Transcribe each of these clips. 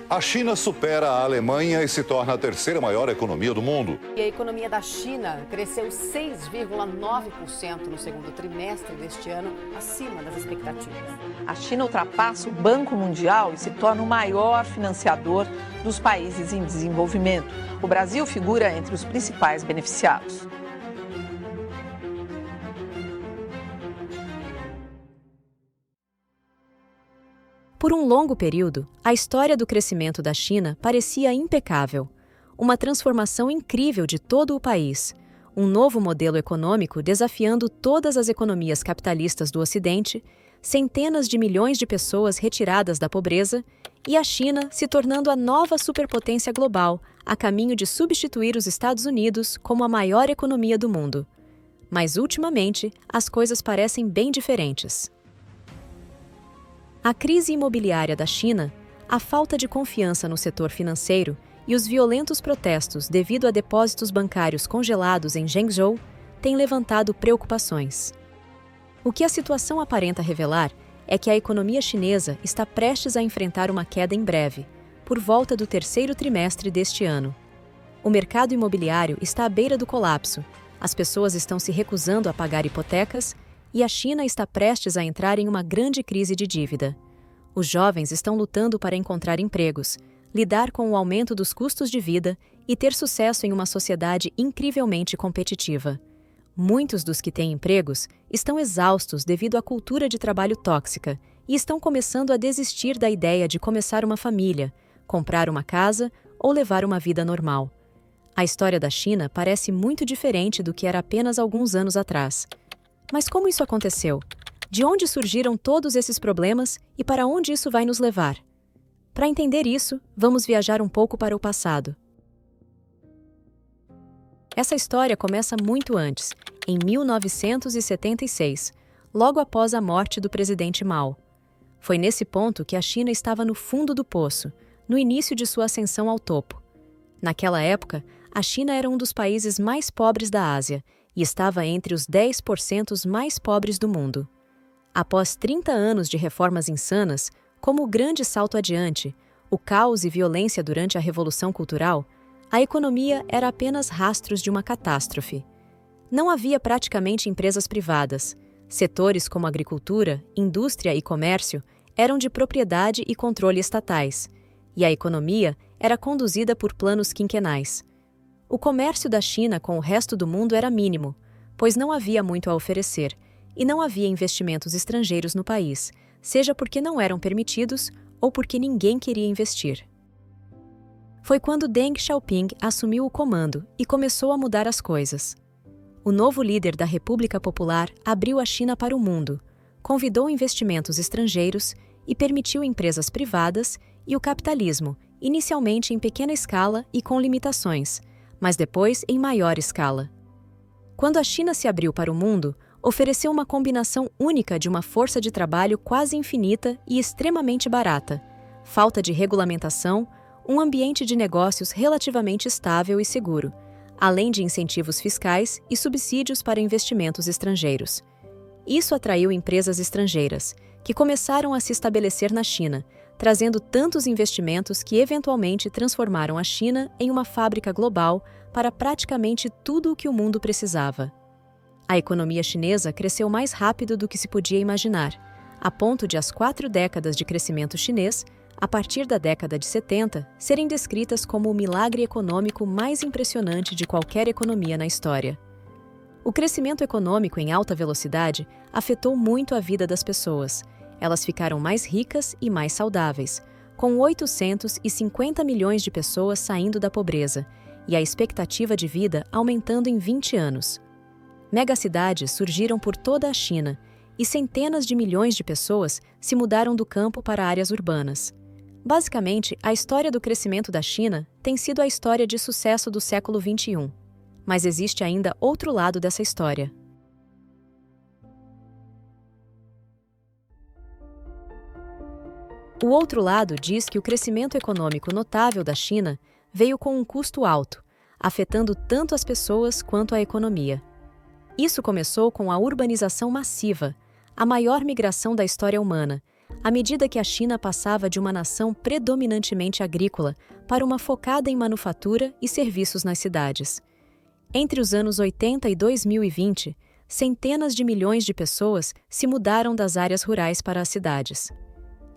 A China supera a Alemanha e se torna a terceira maior economia do mundo. E a economia da China cresceu 6,9% no segundo trimestre deste ano, acima das expectativas. A China ultrapassa o Banco Mundial e se torna o maior financiador dos países em desenvolvimento. O Brasil figura entre os principais beneficiados. Por um longo período, a história do crescimento da China parecia impecável. Uma transformação incrível de todo o país. Um novo modelo econômico desafiando todas as economias capitalistas do Ocidente, centenas de milhões de pessoas retiradas da pobreza e a China se tornando a nova superpotência global, a caminho de substituir os Estados Unidos como a maior economia do mundo. Mas, ultimamente, as coisas parecem bem diferentes. A crise imobiliária da China, a falta de confiança no setor financeiro e os violentos protestos devido a depósitos bancários congelados em Zhengzhou têm levantado preocupações. O que a situação aparenta revelar é que a economia chinesa está prestes a enfrentar uma queda em breve, por volta do terceiro trimestre deste ano. O mercado imobiliário está à beira do colapso, as pessoas estão se recusando a pagar hipotecas e a China está prestes a entrar em uma grande crise de dívida. Os jovens estão lutando para encontrar empregos, lidar com o aumento dos custos de vida e ter sucesso em uma sociedade incrivelmente competitiva. Muitos dos que têm empregos estão exaustos devido à cultura de trabalho tóxica e estão começando a desistir da ideia de começar uma família, comprar uma casa ou levar uma vida normal. A história da China parece muito diferente do que era apenas alguns anos atrás. Mas como isso aconteceu? De onde surgiram todos esses problemas e para onde isso vai nos levar? Para entender isso, vamos viajar um pouco para o passado. Essa história começa muito antes, em 1976, logo após a morte do presidente Mao. Foi nesse ponto que a China estava no fundo do poço, no início de sua ascensão ao topo. Naquela época, a China era um dos países mais pobres da Ásia e estava entre os 10% mais pobres do mundo. Após 30 anos de reformas insanas, como o grande salto adiante, o caos e violência durante a Revolução Cultural, a economia era apenas rastros de uma catástrofe. Não havia praticamente empresas privadas. Setores como agricultura, indústria e comércio eram de propriedade e controle estatais, e a economia era conduzida por planos quinquenais. O comércio da China com o resto do mundo era mínimo, pois não havia muito a oferecer, e não havia investimentos estrangeiros no país, seja porque não eram permitidos ou porque ninguém queria investir. Foi quando Deng Xiaoping assumiu o comando e começou a mudar as coisas. O novo líder da República Popular abriu a China para o mundo, convidou investimentos estrangeiros e permitiu empresas privadas e o capitalismo, inicialmente em pequena escala e com limitações, mas depois em maior escala. Quando a China se abriu para o mundo, ofereceu uma combinação única de uma força de trabalho quase infinita e extremamente barata, falta de regulamentação, um ambiente de negócios relativamente estável e seguro, além de incentivos fiscais e subsídios para investimentos estrangeiros. Isso atraiu empresas estrangeiras, que começaram a se estabelecer na China, trazendo tantos investimentos que eventualmente transformaram a China em uma fábrica global para praticamente tudo o que o mundo precisava. A economia chinesa cresceu mais rápido do que se podia imaginar, a ponto de as 4 décadas de crescimento chinês, a partir da década de 70, serem descritas como o milagre econômico mais impressionante de qualquer economia na história. O crescimento econômico em alta velocidade afetou muito a vida das pessoas. Elas ficaram mais ricas e mais saudáveis, com 850 milhões de pessoas saindo da pobreza e a expectativa de vida aumentando em 20 anos. Megacidades surgiram por toda a China e centenas de milhões de pessoas se mudaram do campo para áreas urbanas. Basicamente, a história do crescimento da China tem sido a história de sucesso do século XXI. Mas existe ainda outro lado dessa história. O outro lado diz que o crescimento econômico notável da China veio com um custo alto, afetando tanto as pessoas quanto a economia. Isso começou com a urbanização massiva, a maior migração da história humana, à medida que a China passava de uma nação predominantemente agrícola para uma focada em manufatura e serviços nas cidades. Entre os anos 80 e 2020, centenas de milhões de pessoas se mudaram das áreas rurais para as cidades.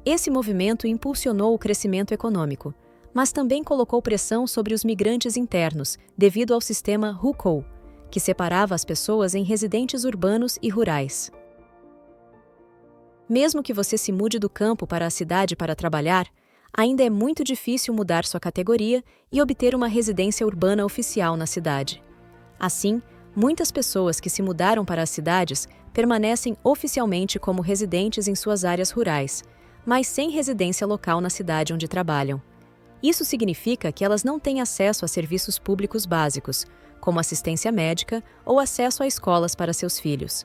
Esse movimento impulsionou o crescimento econômico, mas também colocou pressão sobre os migrantes internos devido ao sistema hukou, que separava as pessoas em residentes urbanos e rurais. Mesmo que você se mude do campo para a cidade para trabalhar, ainda é muito difícil mudar sua categoria e obter uma residência urbana oficial na cidade. Assim, muitas pessoas que se mudaram para as cidades permanecem oficialmente como residentes em suas áreas rurais, mas sem residência local na cidade onde trabalham. Isso significa que elas não têm acesso a serviços públicos básicos, como assistência médica ou acesso a escolas para seus filhos.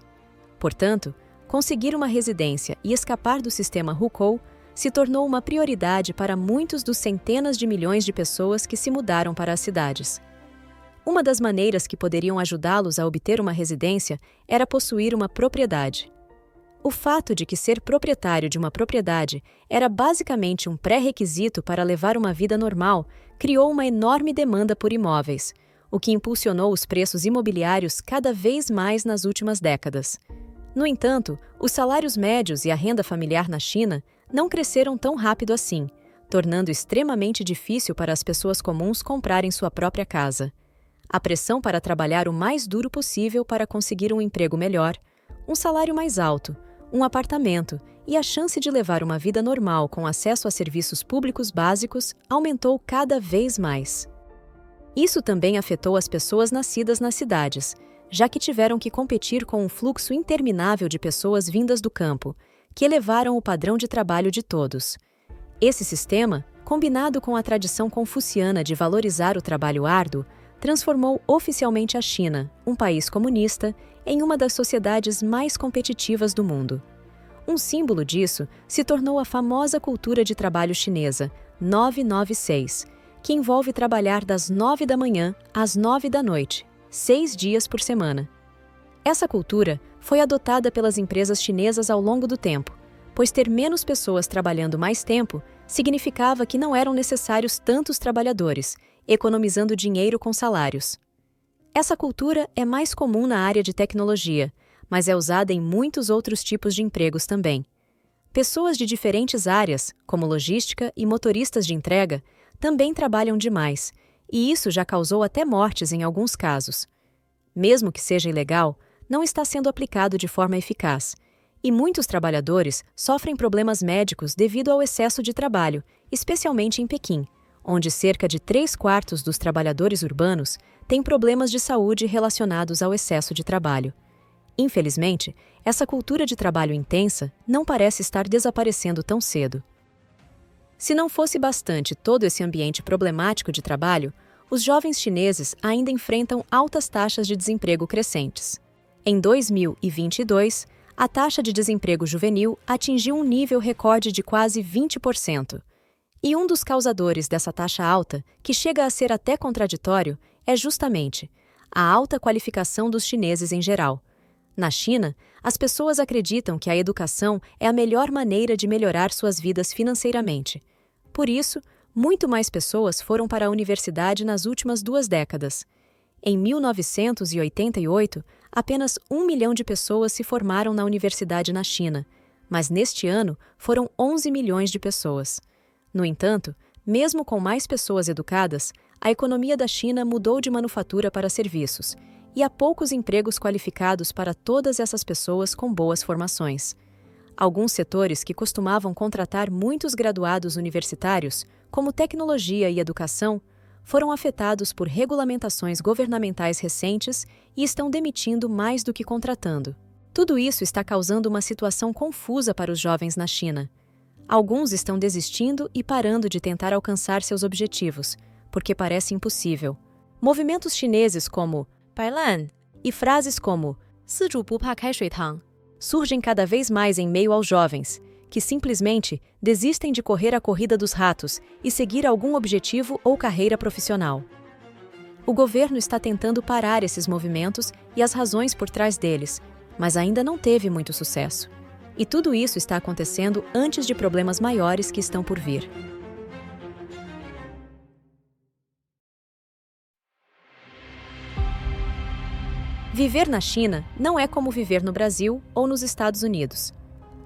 Portanto, conseguir uma residência e escapar do sistema hukou se tornou uma prioridade para muitos dos centenas de milhões de pessoas que se mudaram para as cidades. Uma das maneiras que poderiam ajudá-los a obter uma residência era possuir uma propriedade. O fato de que ser proprietário de uma propriedade era basicamente um pré-requisito para levar uma vida normal criou uma enorme demanda por imóveis, o que impulsionou os preços imobiliários cada vez mais nas últimas décadas. No entanto, os salários médios e a renda familiar na China não cresceram tão rápido assim, tornando extremamente difícil para as pessoas comuns comprarem sua própria casa. A pressão para trabalhar o mais duro possível para conseguir um emprego melhor, um salário mais alto, um apartamento e a chance de levar uma vida normal com acesso a serviços públicos básicos aumentou cada vez mais. Isso também afetou as pessoas nascidas nas cidades, já que tiveram que competir com um fluxo interminável de pessoas vindas do campo, que elevaram o padrão de trabalho de todos. Esse sistema, combinado com a tradição confuciana de valorizar o trabalho árduo, transformou oficialmente a China, um país comunista, em uma das sociedades mais competitivas do mundo. Um símbolo disso se tornou a famosa cultura de trabalho chinesa, 996, que envolve trabalhar das 9 da manhã às 9 da noite, 6 dias por semana. Essa cultura foi adotada pelas empresas chinesas ao longo do tempo, pois ter menos pessoas trabalhando mais tempo significava que não eram necessários tantos trabalhadores, economizando dinheiro com salários. Essa cultura é mais comum na área de tecnologia, mas é usada em muitos outros tipos de empregos também. Pessoas de diferentes áreas, como logística e motoristas de entrega, também trabalham demais, e isso já causou até mortes em alguns casos. Mesmo que seja ilegal, não está sendo aplicado de forma eficaz, e muitos trabalhadores sofrem problemas médicos devido ao excesso de trabalho, especialmente em Pequim, onde cerca de 3/4 dos trabalhadores urbanos têm problemas de saúde relacionados ao excesso de trabalho. Infelizmente, essa cultura de trabalho intensa não parece estar desaparecendo tão cedo. Se não fosse bastante todo esse ambiente problemático de trabalho, os jovens chineses ainda enfrentam altas taxas de desemprego crescentes. Em 2022, a taxa de desemprego juvenil atingiu um nível recorde de quase 20%. E um dos causadores dessa taxa alta, que chega a ser até contraditório, é justamente a alta qualificação dos chineses em geral. Na China, as pessoas acreditam que a educação é a melhor maneira de melhorar suas vidas financeiramente. Por isso, muito mais pessoas foram para a universidade nas últimas 2 décadas. Em 1988, apenas 1 milhão de pessoas se formaram na universidade na China, mas neste ano foram 11 milhões de pessoas. No entanto, mesmo com mais pessoas educadas, a economia da China mudou de manufatura para serviços, e há poucos empregos qualificados para todas essas pessoas com boas formações. Alguns setores que costumavam contratar muitos graduados universitários, como tecnologia e educação, foram afetados por regulamentações governamentais recentes e estão demitindo mais do que contratando. Tudo isso está causando uma situação confusa para os jovens na China. Alguns estão desistindo e parando de tentar alcançar seus objetivos, porque parece impossível. Movimentos chineses como Bailan e frases como 四主不怕开水烫 surgem cada vez mais em meio aos jovens, que simplesmente desistem de correr a corrida dos ratos e seguir algum objetivo ou carreira profissional. O governo está tentando parar esses movimentos e as razões por trás deles, mas ainda não teve muito sucesso. E tudo isso está acontecendo antes de problemas maiores que estão por vir. Viver na China não é como viver no Brasil ou nos Estados Unidos.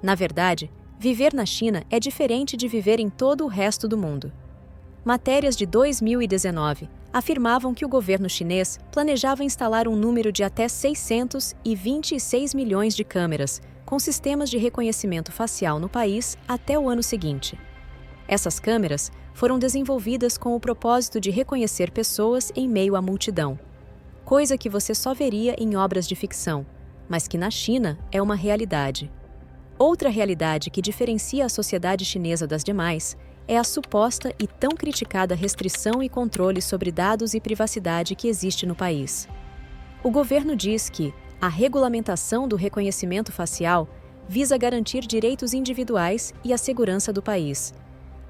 Na verdade, viver na China é diferente de viver em todo o resto do mundo. Matérias de 2019 afirmavam que o governo chinês planejava instalar um número de até 626 milhões de câmeras com sistemas de reconhecimento facial no país até o ano seguinte. Essas câmeras foram desenvolvidas com o propósito de reconhecer pessoas em meio à multidão, coisa que você só veria em obras de ficção, mas que na China é uma realidade. Outra realidade que diferencia a sociedade chinesa das demais é a suposta e tão criticada restrição e controle sobre dados e privacidade que existe no país. O governo diz que a regulamentação do reconhecimento facial visa garantir direitos individuais e a segurança do país.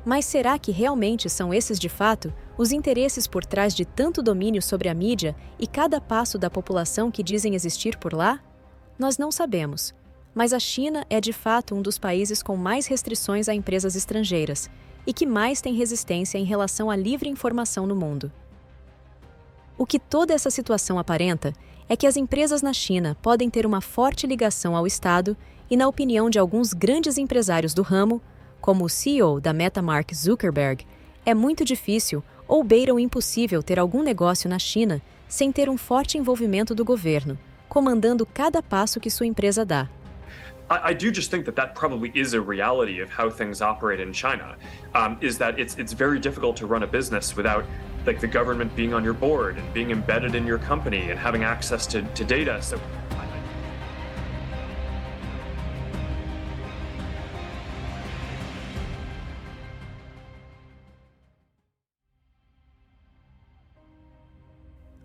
Mas será que realmente são esses, de fato, os interesses por trás de tanto domínio sobre a mídia e cada passo da população que dizem existir por lá? Nós não sabemos. Mas a China é, de fato, um dos países com mais restrições a empresas estrangeiras e que mais tem resistência em relação à livre informação no mundo. O que toda essa situação aparenta é que as empresas na China podem ter uma forte ligação ao Estado e, na opinião de alguns grandes empresários do ramo, como o CEO da Meta Mark Zuckerberg, é muito difícil ou beira o impossível ter algum negócio na China sem ter um forte envolvimento do governo, comandando cada passo que sua empresa dá. I do just think that probably is a reality of how things operate in China, is that it's very difficult to run a business without the government being on your board and being embedded in your company and having access to data. So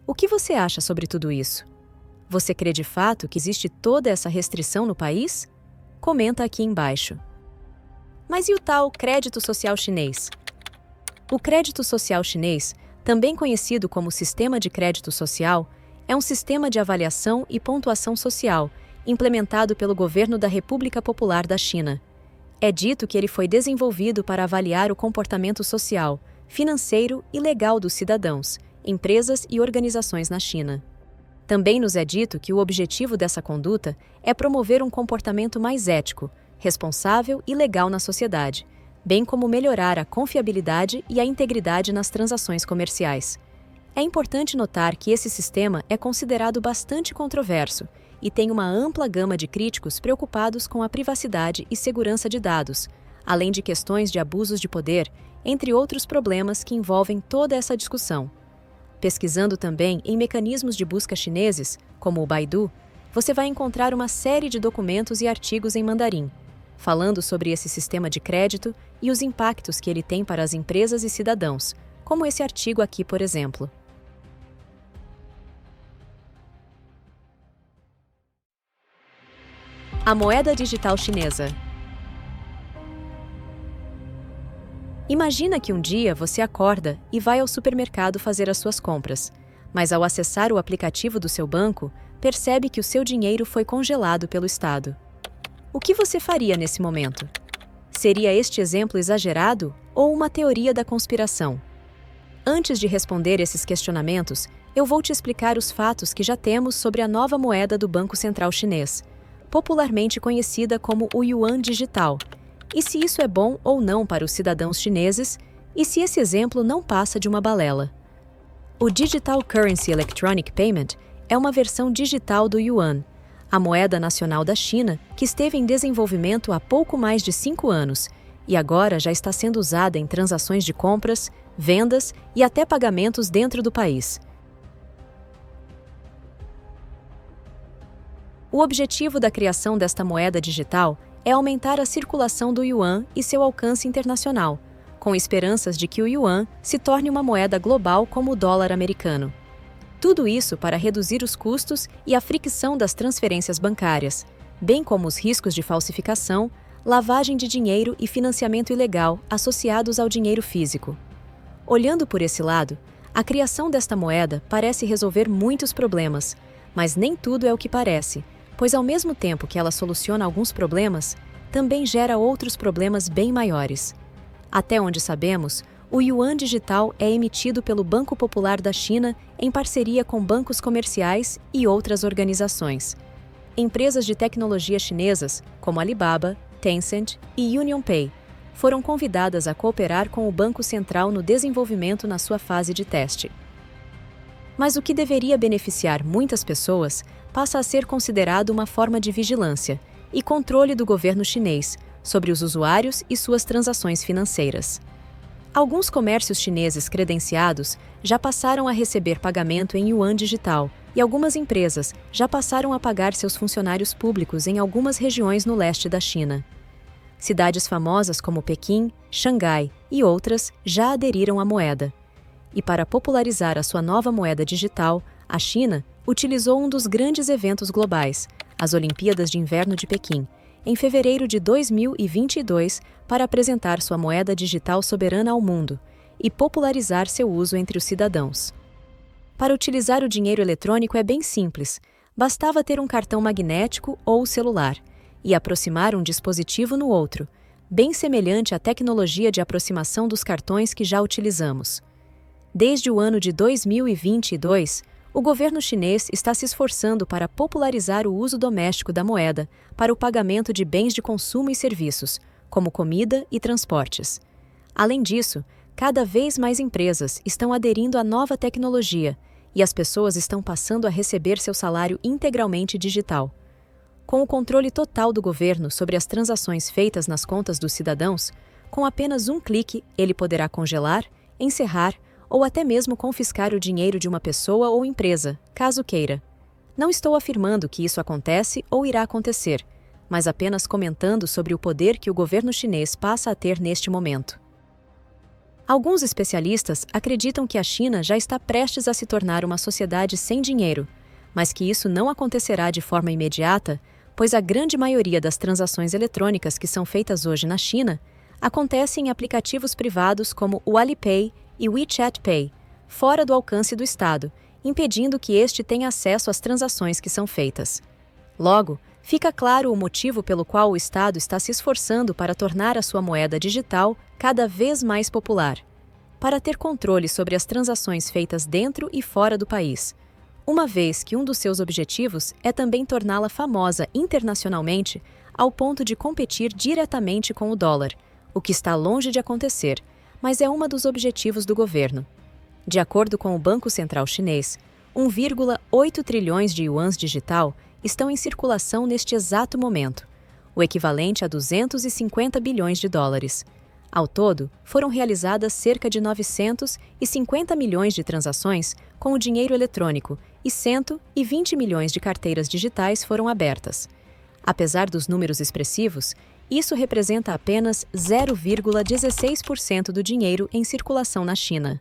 O que você acha sobre tudo isso? Você crê de fato que existe toda essa restrição no país? Comenta aqui embaixo. Mas e o tal crédito social chinês? O crédito social chinês, também conhecido como Sistema de Crédito Social, é um sistema de avaliação e pontuação social implementado pelo governo da República Popular da China. É dito que ele foi desenvolvido para avaliar o comportamento social, financeiro e legal dos cidadãos, empresas e organizações na China. Também nos é dito que o objetivo dessa conduta é promover um comportamento mais ético, responsável e legal na sociedade, bem como melhorar a confiabilidade e a integridade nas transações comerciais. É importante notar que esse sistema é considerado bastante controverso e tem uma ampla gama de críticos preocupados com a privacidade e segurança de dados, além de questões de abusos de poder, entre outros problemas que envolvem toda essa discussão. Pesquisando também em mecanismos de busca chineses, como o Baidu, você vai encontrar uma série de documentos e artigos em mandarim, falando sobre esse sistema de crédito e os impactos que ele tem para as empresas e cidadãos, como esse artigo aqui, por exemplo. A moeda digital chinesa. Imagina que um dia você acorda e vai ao supermercado fazer as suas compras, mas ao acessar o aplicativo do seu banco, percebe que o seu dinheiro foi congelado pelo Estado. O que você faria nesse momento? Seria este exemplo exagerado ou uma teoria da conspiração? Antes de responder esses questionamentos, eu vou te explicar os fatos que já temos sobre a nova moeda do Banco Central Chinês, popularmente conhecida como o Yuan Digital, e se isso é bom ou não para os cidadãos chineses, e se esse exemplo não passa de uma balela. O Digital Currency Electronic Payment é uma versão digital do Yuan, a moeda nacional da China, que esteve em desenvolvimento há pouco mais de 5 anos e agora já está sendo usada em transações de compras, vendas e até pagamentos dentro do país. O objetivo da criação desta moeda digital é aumentar a circulação do yuan e seu alcance internacional, com esperanças de que o yuan se torne uma moeda global como o dólar americano. Tudo isso para reduzir os custos e a fricção das transferências bancárias, bem como os riscos de falsificação, lavagem de dinheiro e financiamento ilegal associados ao dinheiro físico. Olhando por esse lado, a criação desta moeda parece resolver muitos problemas, mas nem tudo é o que parece, pois ao mesmo tempo que ela soluciona alguns problemas, também gera outros problemas bem maiores. Até onde sabemos, o yuan digital é emitido pelo Banco Popular da China em parceria com bancos comerciais e outras organizações. Empresas de tecnologia chinesas, como Alibaba, Tencent e UnionPay, foram convidadas a cooperar com o Banco Central no desenvolvimento na sua fase de teste. Mas o que deveria beneficiar muitas pessoas passa a ser considerado uma forma de vigilância e controle do governo chinês sobre os usuários e suas transações financeiras. Alguns comércios chineses credenciados já passaram a receber pagamento em yuan digital e algumas empresas já passaram a pagar seus funcionários públicos em algumas regiões no leste da China. Cidades famosas como Pequim, Xangai e outras já aderiram à moeda. E para popularizar a sua nova moeda digital, a China utilizou um dos grandes eventos globais, as Olimpíadas de Inverno de Pequim, em fevereiro de 2022, para apresentar sua moeda digital soberana ao mundo e popularizar seu uso entre os cidadãos. Para utilizar o dinheiro eletrônico é bem simples, bastava ter um cartão magnético ou celular e aproximar um dispositivo no outro, bem semelhante à tecnologia de aproximação dos cartões que já utilizamos. Desde o ano de 2022, o governo chinês está se esforçando para popularizar o uso doméstico da moeda para o pagamento de bens de consumo e serviços, como comida e transportes. Além disso, cada vez mais empresas estão aderindo à nova tecnologia e as pessoas estão passando a receber seu salário integralmente digital. Com o controle total do governo sobre as transações feitas nas contas dos cidadãos, com apenas um clique ele poderá congelar, encerrar ou até mesmo confiscar o dinheiro de uma pessoa ou empresa, caso queira. Não estou afirmando que isso acontece ou irá acontecer, mas apenas comentando sobre o poder que o governo chinês passa a ter neste momento. Alguns especialistas acreditam que a China já está prestes a se tornar uma sociedade sem dinheiro, mas que isso não acontecerá de forma imediata, pois a grande maioria das transações eletrônicas que são feitas hoje na China acontece em aplicativos privados como o Alipay e o WeChat Pay, fora do alcance do Estado, impedindo que este tenha acesso às transações que são feitas. Logo, fica claro o motivo pelo qual o Estado está se esforçando para tornar a sua moeda digital cada vez mais popular, para ter controle sobre as transações feitas dentro e fora do país, uma vez que um dos seus objetivos é também torná-la famosa internacionalmente ao ponto de competir diretamente com o dólar, o que está longe de acontecer, mas é um dos objetivos do governo. De acordo com o Banco Central Chinês, 1,8 trilhões de yuans digital estão em circulação neste exato momento, o equivalente a 250 bilhões de dólares. Ao todo, foram realizadas cerca de 950 milhões de transações com o dinheiro eletrônico e 120 milhões de carteiras digitais foram abertas. Apesar dos números expressivos, isso representa apenas 0,16% do dinheiro em circulação na China.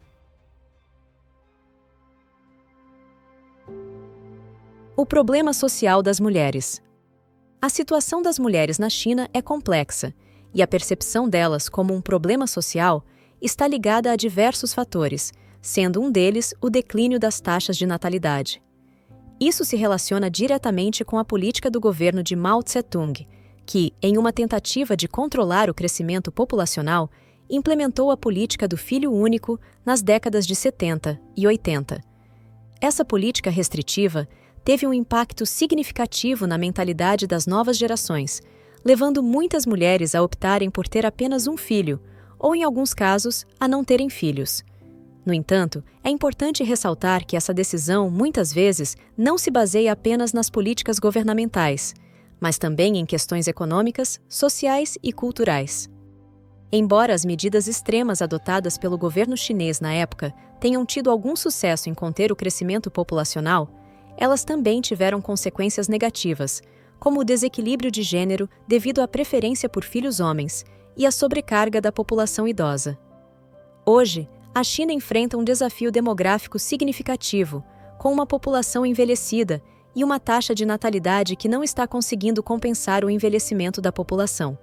O problema social das mulheres. A situação das mulheres na China é complexa, e a percepção delas como um problema social está ligada a diversos fatores, sendo um deles o declínio das taxas de natalidade. Isso se relaciona diretamente com a política do governo de Mao Tse-tung, que, em uma tentativa de controlar o crescimento populacional, implementou a política do filho único nas décadas de 70 e 80. Essa política restritiva teve um impacto significativo na mentalidade das novas gerações, levando muitas mulheres a optarem por ter apenas um filho, ou, em alguns casos, a não terem filhos. No entanto, é importante ressaltar que essa decisão, muitas vezes, não se baseia apenas nas políticas governamentais, mas também em questões econômicas, sociais e culturais. Embora as medidas extremas adotadas pelo governo chinês na época tenham tido algum sucesso em conter o crescimento populacional, elas também tiveram consequências negativas, como o desequilíbrio de gênero devido à preferência por filhos homens e a sobrecarga da população idosa. Hoje, a China enfrenta um desafio demográfico significativo, com uma população envelhecida e uma taxa de natalidade que não está conseguindo compensar o envelhecimento da população.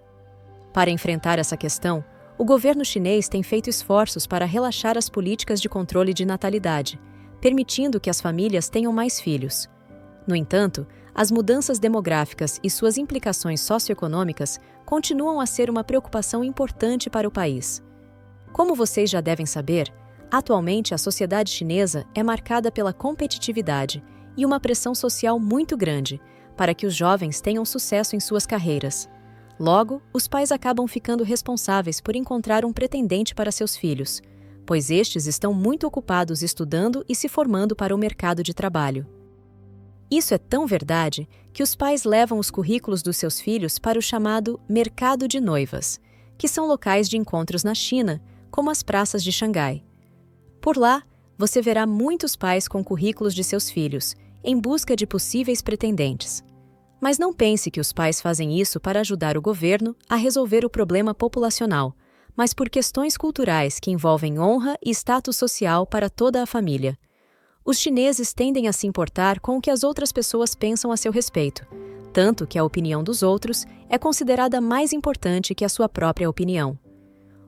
Para enfrentar essa questão, o governo chinês tem feito esforços para relaxar as políticas de controle de natalidade, permitindo que as famílias tenham mais filhos. No entanto, as mudanças demográficas e suas implicações socioeconômicas continuam a ser uma preocupação importante para o país. Como vocês já devem saber, atualmente a sociedade chinesa é marcada pela competitividade e uma pressão social muito grande para que os jovens tenham sucesso em suas carreiras. Logo, os pais acabam ficando responsáveis por encontrar um pretendente para seus filhos, pois estes estão muito ocupados estudando e se formando para o mercado de trabalho. Isso é tão verdade que os pais levam os currículos dos seus filhos para o chamado mercado de noivas, que são locais de encontros na China, como as praças de Xangai. Por lá, você verá muitos pais com currículos de seus filhos, em busca de possíveis pretendentes. Mas não pense que os pais fazem isso para ajudar o governo a resolver o problema populacional, mas por questões culturais que envolvem honra e status social para toda a família. Os chineses tendem a se importar com o que as outras pessoas pensam a seu respeito, tanto que a opinião dos outros é considerada mais importante que a sua própria opinião.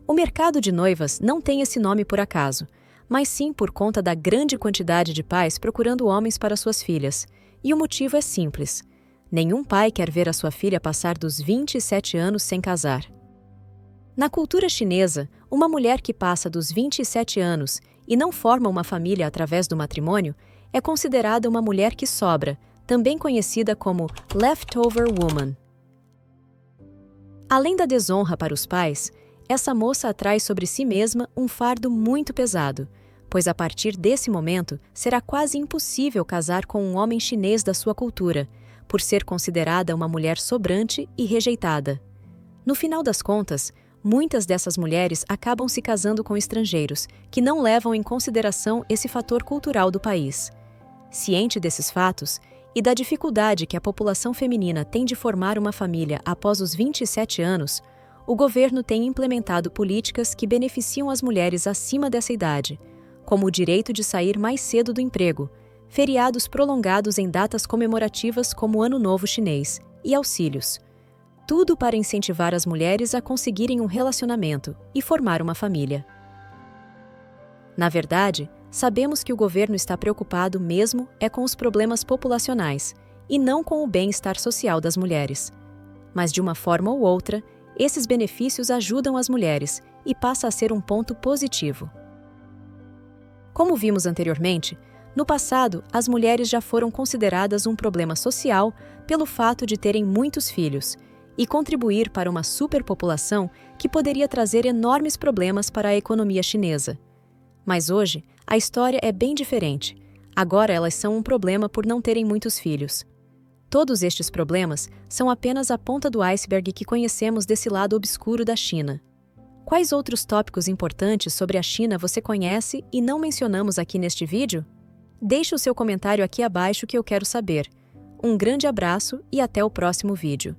O mercado de noivas não tem esse nome por acaso, mas sim por conta da grande quantidade de pais procurando homens para suas filhas, e o motivo é simples. Nenhum pai quer ver a sua filha passar dos 27 anos sem casar. Na cultura chinesa, uma mulher que passa dos 27 anos e não forma uma família através do matrimônio é considerada uma mulher que sobra, também conhecida como leftover woman. Além da desonra para os pais, essa moça atrai sobre si mesma um fardo muito pesado, pois a partir desse momento será quase impossível casar com um homem chinês da sua cultura, por ser considerada uma mulher sobrante e rejeitada. No final das contas, muitas dessas mulheres acabam se casando com estrangeiros, que não levam em consideração esse fator cultural do país. Ciente desses fatos e da dificuldade que a população feminina tem de formar uma família após os 27 anos, o governo tem implementado políticas que beneficiam as mulheres acima dessa idade, como o direito de sair mais cedo do emprego, feriados prolongados em datas comemorativas como o Ano Novo Chinês e auxílios. Tudo para incentivar as mulheres a conseguirem um relacionamento e formar uma família. Na verdade, sabemos que o governo está preocupado mesmo é com os problemas populacionais e não com o bem-estar social das mulheres. Mas de uma forma ou outra, esses benefícios ajudam as mulheres e passa a ser um ponto positivo. Como vimos anteriormente, no passado, as mulheres já foram consideradas um problema social pelo fato de terem muitos filhos e contribuir para uma superpopulação que poderia trazer enormes problemas para a economia chinesa. Mas hoje, a história é bem diferente. Agora elas são um problema por não terem muitos filhos. Todos estes problemas são apenas a ponta do iceberg que conhecemos desse lado obscuro da China. Quais outros tópicos importantes sobre a China você conhece e não mencionamos aqui neste vídeo? Deixe o seu comentário aqui abaixo que eu quero saber. Um grande abraço e até o próximo vídeo.